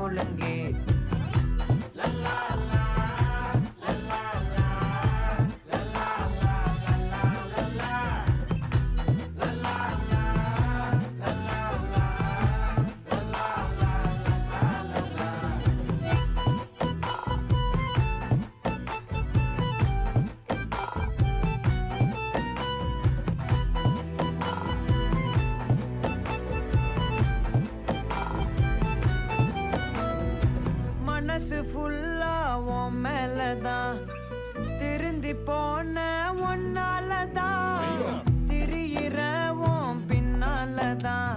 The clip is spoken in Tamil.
ஒழுங்கு. மனசு ஃபுல்லா உன் மேலதான், திருந்தி போன ஒன்னாலதான், திரியிற உன் பின்னாலதான்.